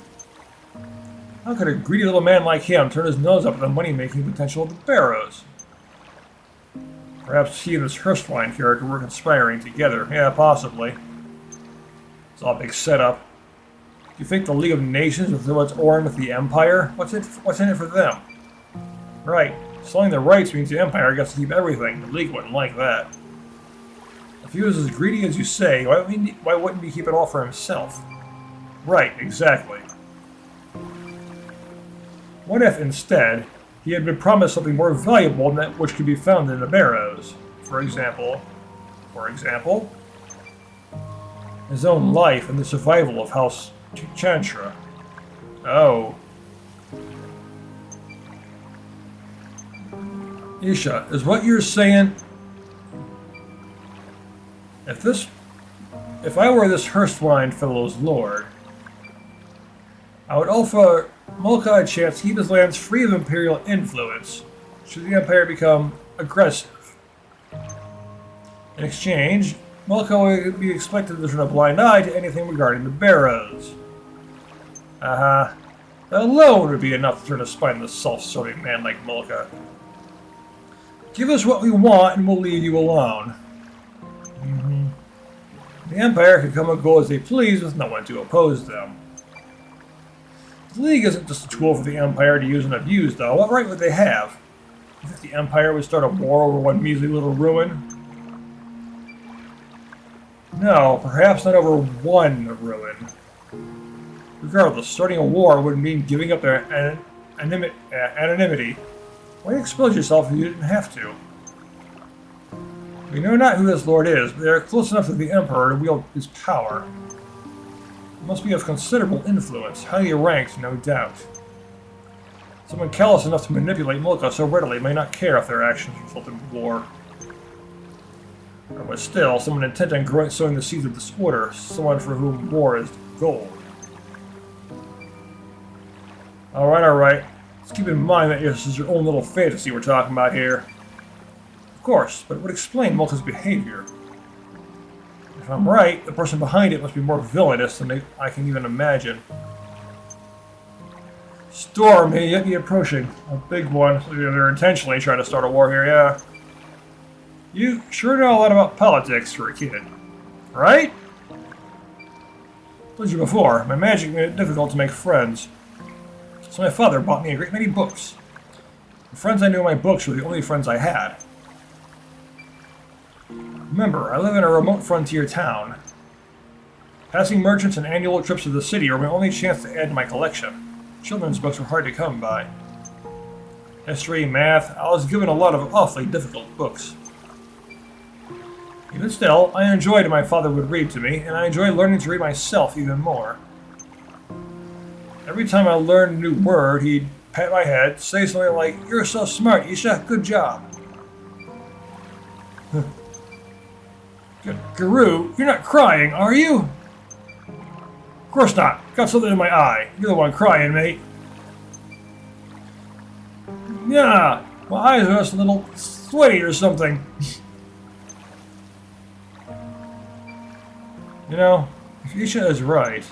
How could a greedy little man like him turn his nose up at the money-making potential of the Barrows? Perhaps he and this Hurstwine character were conspiring together. Yeah, possibly. It's all a big setup. Do you think the League of Nations will throw its oar in with the Empire? What's in it for them? Right. Selling the rights means the Empire gets to keep everything. The League wouldn't like that. If he was as greedy as you say, why wouldn't he keep it all for himself? Right, exactly. What if, instead, he had been promised something more valuable than that which could be found in the Barrows? For example, his own life and the survival of House Chantra. Oh. Isha, is what you're saying... If I were this Hurstwine fellow's lord, I would offer Mulca a chance to keep his lands free of Imperial influence, should the Empire become aggressive. In exchange, Mulca would be expected to turn a blind eye to anything regarding the Barrows. That alone would be enough to turn a spine to a self-serving man like Mulca. Give us what we want and we'll leave you alone. The Empire can come and go as they please with no one to oppose them. The League isn't just a tool for the Empire to use and abuse, though. What right would they have? You think the Empire would start a war over one measly little ruin? No, perhaps not over one ruin. Regardless, starting a war would mean giving up their anonymity. Why expose yourself if you didn't have to? We know not who this lord is, but they are close enough to the Emperor to wield his power. He must be of considerable influence, highly ranked, no doubt. Someone callous enough to manipulate Mulca so readily may not care if their actions result in war. But still, someone intent on sowing the seeds of disorder, someone for whom war is gold. Alright. Let's keep in mind that this is your own little fantasy we're talking about here. Of course, but it would explain Mulca's behavior. If I'm right, the person behind it must be more villainous than I can even imagine. Storm may yet be approaching. A big one. They're intentionally trying to start a war here, yeah. You sure know a lot about politics for a kid. Right? Told you before, my magic made it difficult to make friends. So my father bought me a great many books. The friends I knew in my books were the only friends I had. Remember, I live in a remote frontier town. Passing merchants and annual trips to the city were my only chance to add to my collection. Children's books were hard to come by. History, math, I was given a lot of awfully difficult books. Even still, I enjoyed what my father would read to me, and I enjoyed learning to read myself even more. Every time I learned a new word, he'd pat my head, say something like, "You're so smart, Isha, good job." Guru, you're not crying, are you? Of course not. Got something in my eye. You're the one crying, mate. Yeah, my eyes are just a little sweaty or something. You know, if Isha is right,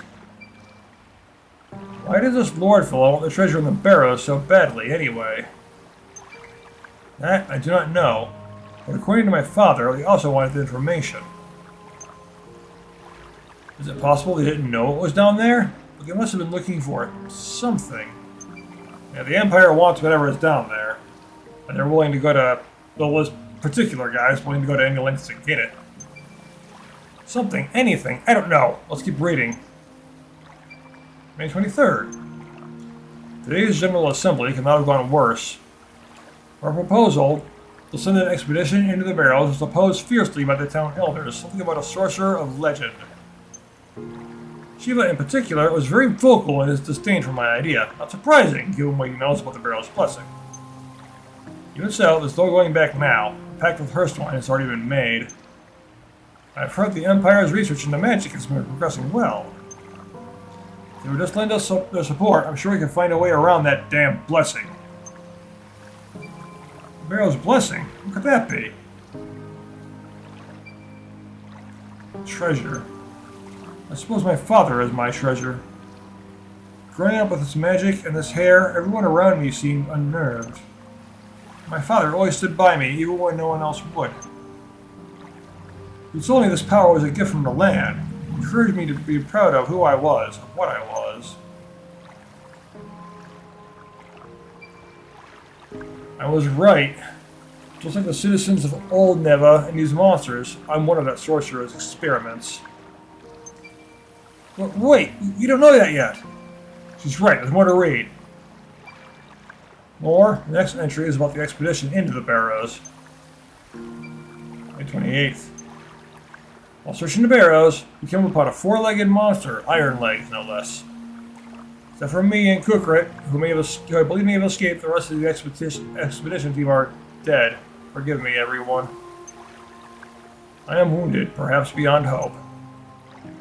why did this lord fellow want the treasure in the Barrows so badly, anyway? That I do not know, but according to my father, he also wanted the information. Is it possible they didn't know what was down there? But they must have been looking for something. Yeah, the Empire wants whatever is down there, and they're willing to go to, well, this particular guy is willing to go to any lengths to get it. Something, anything, I don't know. Let's keep reading. May 23rd. Today's General Assembly could not have gone worse. Our proposal We'll send an expedition into the barrows as opposed fiercely by the town elders. Something about a sorcerer of legend. Shiva, in particular, was very vocal in his disdain for my idea. Not surprising, given what he knows about the barrow's blessing. Even so, there's no going back now. The pact with Hurstwine has already been made. I've heard the Empire's research into magic has been progressing well. If they would just lend us their support, I'm sure we can find a way around that damn blessing. The barrow's blessing? What could that be? Treasure. I suppose my father is my treasure. Growing up with this magic and this hair, everyone around me seemed unnerved. My father always stood by me, even when no one else would. He told me this power was a gift from the land. He encouraged me to be proud of who I was, of what I was. I was right. Just like the citizens of Old Neva and these monsters, I'm one of that sorcerer's experiments. But wait, you don't know that yet. She's right, there's more to read. More, the next entry is about the expedition into the barrows. May 28th. While searching the barrows, we came upon a four-legged monster, iron legs no less. Except for me and Kukrit, who I believe may have escaped, the rest of the expedition team are dead. Forgive me, everyone. I am wounded, perhaps beyond hope.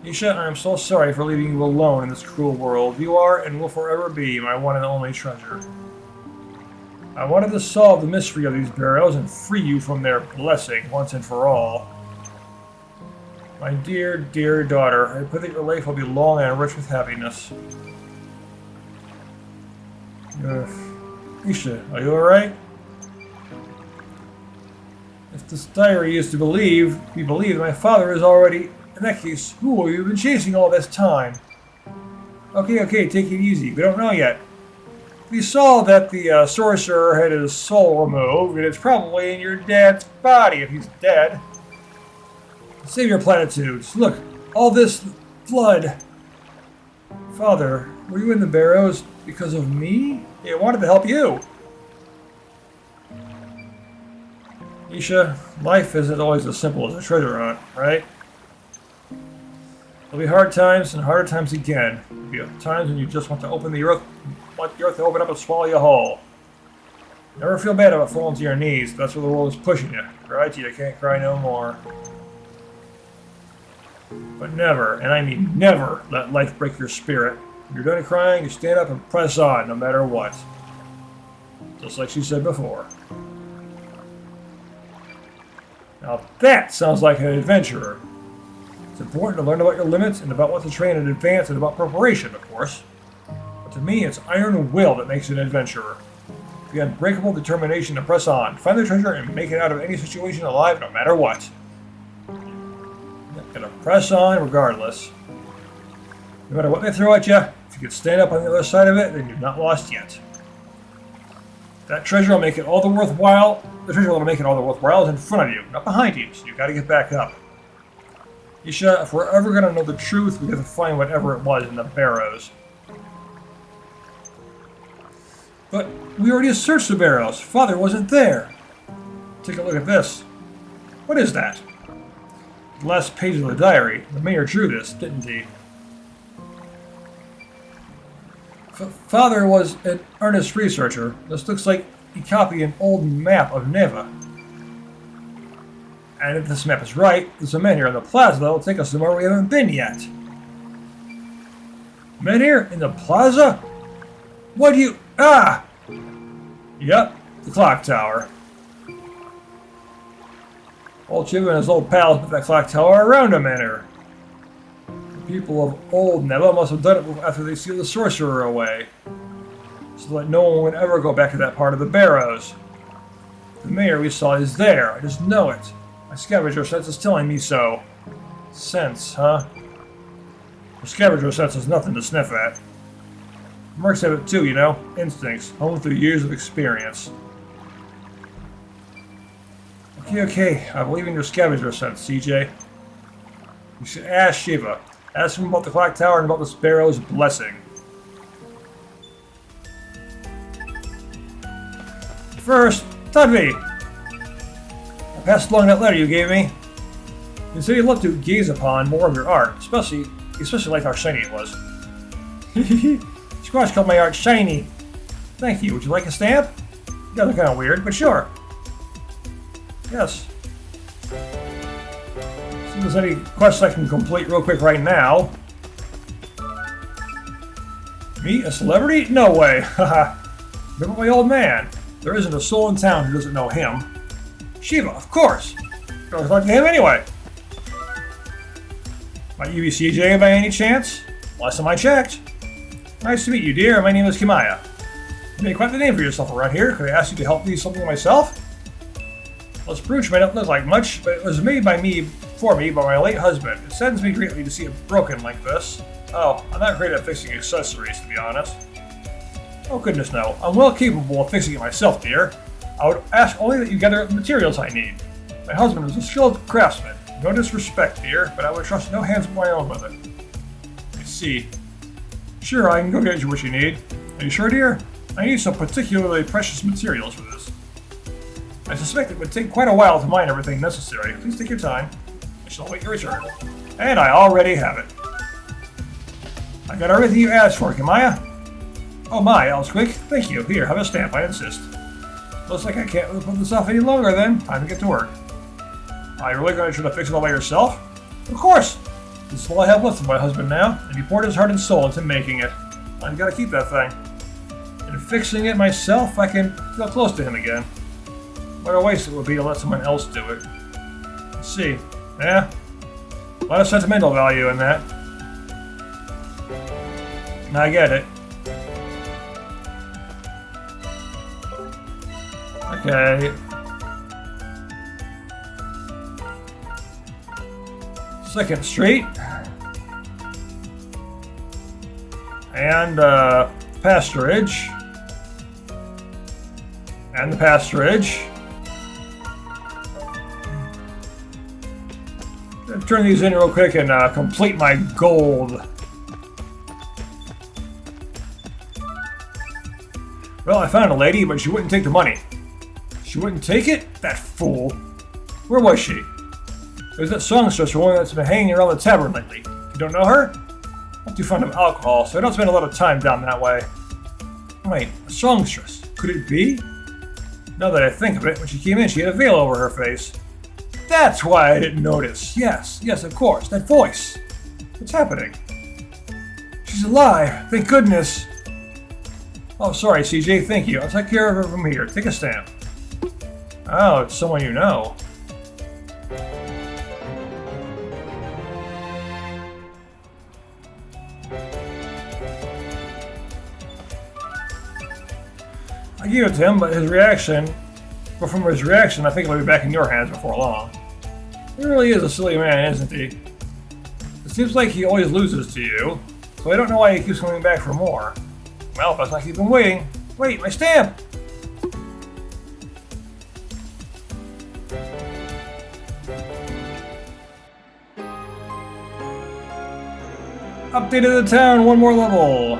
Isha, I am so sorry for leaving you alone in this cruel world. You are, and will forever be, my one and only treasure. I wanted to solve the mystery of these barrows and free you from their blessing once and for all. My dear, dear daughter, I pray that your life will be long and rich with happiness. Isha, are you alright? If this diary is to be believed, my father is already... In that case, who have you been chasing all this time? Okay, take it easy. We don't know yet. We saw that the sorcerer had his soul removed, and it's probably in your dad's body if he's dead. Save your platitudes. Look, all this blood. Father, were you in the barrows because of me? Yeah, I wanted to help you. Isha, life isn't always as simple as a treasure hunt, right? There'll be hard times and harder times again. There'll be times when you just want the earth to open up and swallow you whole. Never feel bad about falling to your knees. That's where the world is pushing you. Cry till you can't cry no more. But never, and I mean never, let life break your spirit. If you're done crying, you stand up and press on, no matter what. Just like she said before. Now that sounds like an adventurer. It's important to learn about your limits and about what to train in advance and about preparation, of course. But to me, it's iron will that makes an adventurer. The unbreakable determination to press on, find the treasure, and make it out of any situation alive, no matter what. You're gonna press on regardless. No matter what they throw at you, if you can stand up on the other side of it, then you've not lost yet. That treasure will make it all the worthwhile. The treasure will make it all the worthwhile is in front of you, not behind you, so you've got to get back up. Isha, if we're ever going to know the truth, we have to find whatever it was in the barrows. But we already searched the barrows. Father wasn't there. Take a look at this. What is that? The last page of the diary. The mayor drew this, didn't he? Father was an earnest researcher. This looks like he copied an old map of Neva. And if this map is right, there's a man here in the plaza that will take us somewhere we haven't been yet. Men here in the plaza? What do you... Ah! Yep, the clock tower. Old Chib and his old pals put that clock tower around a manor. The people of Old Neva must have done it after they sealed the sorcerer away, so that no one would ever go back to that part of the barrows. The mayor we saw is there, I just know it. My scavenger sense is telling me so. Sense, huh? The scavenger sense is nothing to sniff at. Mercs have it too, you know. Instincts, honed through years of experience. Okay, I believe in your scavenger sense, CJ. You should ask Shiva. Ask him about the clock tower and about the sparrow's blessing. First, Tadvi! I passed along that letter you gave me. You said you'd love to gaze upon more of your art, especially like how shiny it was. Squash called my art shiny. Thank you. Would you like a stamp? You guys are kind of weird, but sure. Yes. See if there's any quests I can complete real quick right now. Me? A celebrity? No way. Haha. Remember my old man? There isn't a soul in town who doesn't know him. Shiva, of course. Girls like him anyway. Might you be CJ by any chance? Last time I checked. Nice to meet you, dear. My name is Kimaya. You made quite the name for yourself around here. Could I ask you to help me something myself? Well, this brooch may not look like much, but it was made for me by my late husband. It saddens me greatly to see it broken like this. Oh, I'm not great at fixing accessories, to be honest. Oh, goodness no. I'm well capable of fixing it myself, dear. I would ask only that you gather the materials I need. My husband is a skilled craftsman. No disrespect, dear, but I would trust no hands of my own with it. I see. Sure, I can go get you what you need. Are you sure, dear? I need some particularly precious materials for this. I suspect it would take quite a while to mine everything necessary. Please take your time. I shall wait your return. And I already have it. I got everything you asked for, Kimaya. Oh my, that was quick. Thank you. Here, have a stamp, I insist. Looks like I can't put this off any longer then. Time to get to work. Are you really going to try to fix it all by yourself? Of course! This is all I have left of my husband now, and he poured his heart and soul into making it. I've got to keep that thing. And fixing it myself, I can feel close to him again. What a waste it would be to let someone else do it. Let's see. Yeah, a lot of sentimental value in that. I get it. Okay. Second Street. And pasturage. And the pasturage. Turn these in real quick and complete my gold. Well, I found a lady, but she wouldn't take the money. She wouldn't take it? That fool. Where was she? There's that songstress woman that's been hanging around the tavern lately. You don't know her? Not too fond of alcohol, so I don't spend a lot of time down that way. Wait, a songstress. Could it be? Now that I think of it, when she came in, she had a veil over her face. That's why I didn't notice. Yes, of course, that voice. What's happening? She's alive, thank goodness. Oh, sorry, CJ, thank you. I'll take care of her from here. Take a stamp. Oh, it's someone you know. I gave it to him, but from his reaction, I think it'll be back in your hands before long. He really is a silly man, isn't he? It seems like he always loses to you, so I don't know why he keeps coming back for more. Well, let's not keep him waiting. Wait, my stamp! Updated the town one more level.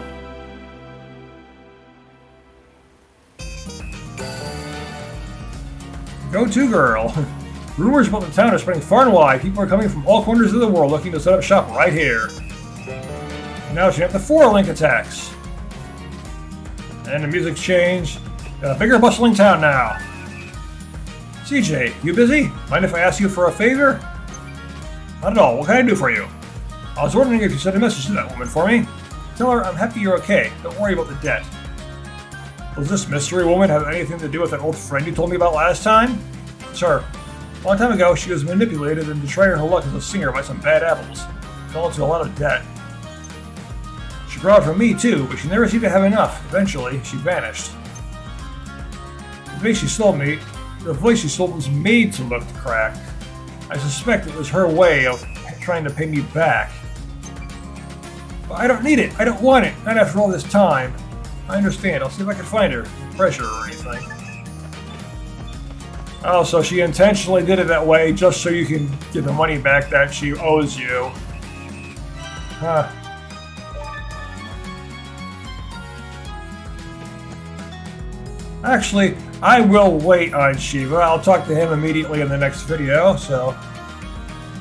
Go-to girl. Rumors about the town are spreading far and wide. People are coming from all corners of the world looking to set up shop right here. Now she have the 4 link attacks. And the music's changed. Got a bigger bustling town now. CJ, you busy? Mind if I ask you for a favor? Not at all. What can I do for you? I was wondering if you sent a message to that woman for me. Tell her I'm happy you're okay. Don't worry about the debt. Does this mystery woman have anything to do with that old friend you told me about last time? Sure. A long time ago, she was manipulated into trying her luck as a singer by some bad apples. Fell into a lot of debt. She borrowed from me too, but she never seemed to have enough. Eventually, she vanished. The voice she sold was made to look cracked. I suspect it was her way of trying to pay me back. But I don't need it. I don't want it. Not after all this time. I understand. I'll see if I can find her. Pressure or anything. Oh, so she intentionally did it that way just so you can get the money back that she owes you. Huh. Actually, I will wait on Shiva. I'll talk to him immediately in the next video, so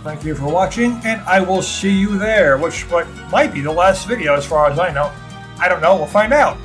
thank you for watching, and I will see you there, which might be the last video as far as I know. I don't know, we'll find out.